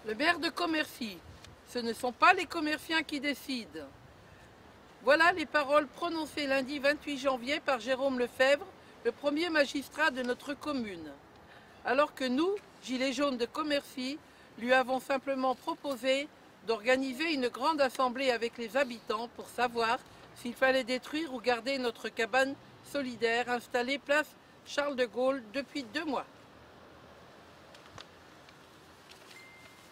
Le maire de Commercy, ce ne sont pas les commerciants qui décident. Voilà les paroles prononcées lundi 28 janvier par Jérôme Lefebvre, le premier magistrat de notre commune. Alors que nous, Gilets jaunes de Commercy, lui avons simplement proposé d'organiser une grande assemblée avec les habitants pour savoir s'il fallait détruire ou garder notre cabane solidaire installée place Charles de Gaulle depuis 2 mois.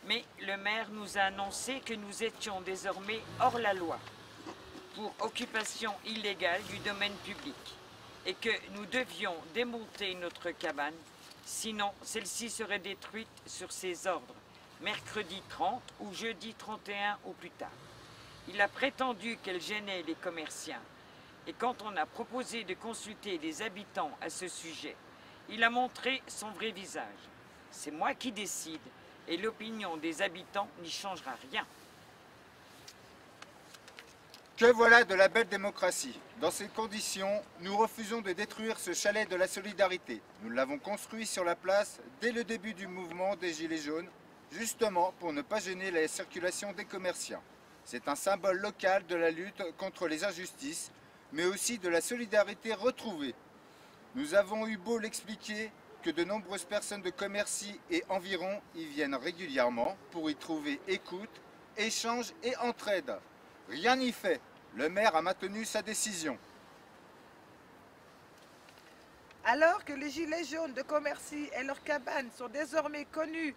Mais le maire nous a annoncé que nous étions désormais hors la loi pour occupation illégale du domaine public et que nous devions démonter notre cabane, sinon celle-ci serait détruite sur ses ordres, mercredi 30 ou jeudi 31 ou plus tard. Il a prétendu qu'elle gênait les commerçants et quand on a proposé de consulter les habitants à ce sujet, il a montré son vrai visage. C'est moi qui décide et l'opinion des habitants n'y changera rien. Que voilà de la belle démocratie. Dans ces conditions, nous refusons de détruire ce chalet de la solidarité. Nous l'avons construit sur la place dès le début du mouvement des Gilets jaunes, justement pour ne pas gêner la circulation des commerçants. C'est un symbole local de la lutte contre les injustices, mais aussi de la solidarité retrouvée. Nous avons eu beau l'expliquer que de nombreuses personnes de Commercy et environ y viennent régulièrement pour y trouver écoute, échange et entraide. Rien n'y fait. Le maire a maintenu sa décision. Alors que les Gilets jaunes de Commercy et leurs cabanes sont désormais connus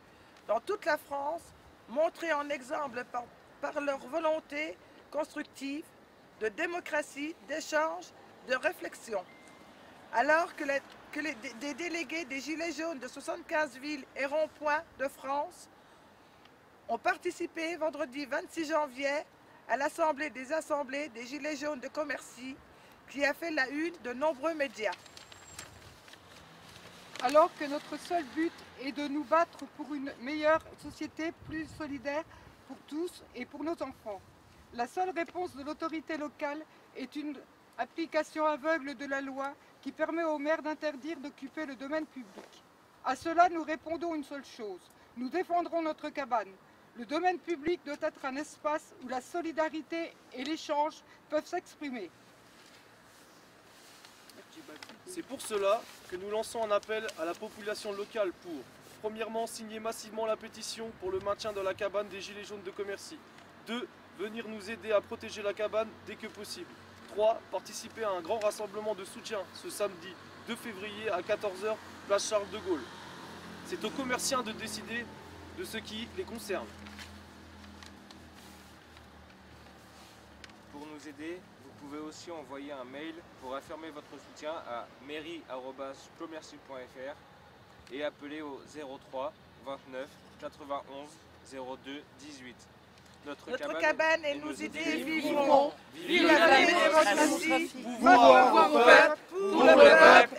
dans toute la France, montrés en exemple par leur volonté constructive, de démocratie, d'échange, de réflexion. Alors que des délégués des Gilets jaunes de 75 villes et ronds-points de France ont participé vendredi 26 janvier à l'Assemblée des assemblées des Gilets jaunes de Commercy, qui a fait la une de nombreux médias. Alors que notre seul but est de nous battre pour une meilleure société plus solidaire pour tous et pour nos enfants. La seule réponse de l'autorité locale est une application aveugle de la loi qui permet aux maires d'interdire d'occuper le domaine public. À cela, nous répondons une seule chose. Nous défendrons notre cabane. Le domaine public doit être un espace où la solidarité et l'échange peuvent s'exprimer. C'est pour cela que nous lançons un appel à la population locale pour, premièrement, signer massivement la pétition pour le maintien de la cabane des Gilets jaunes de Commercy. 2. Venir nous aider à protéger la cabane dès que possible. 3. Participer à un grand rassemblement de soutien ce samedi 2 février à 14 h, place Charles de Gaulle. C'est aux commerçants de décider de ce qui les concerne. Pour nous aider, vous pouvez aussi envoyer un mail pour affirmer votre soutien à mairie@commercy.fr et appeler au 03 29 91 02 18. Notre cabane et nos idées vivront. Vive la démocratie, pouvoir au peuple, pour le peuple.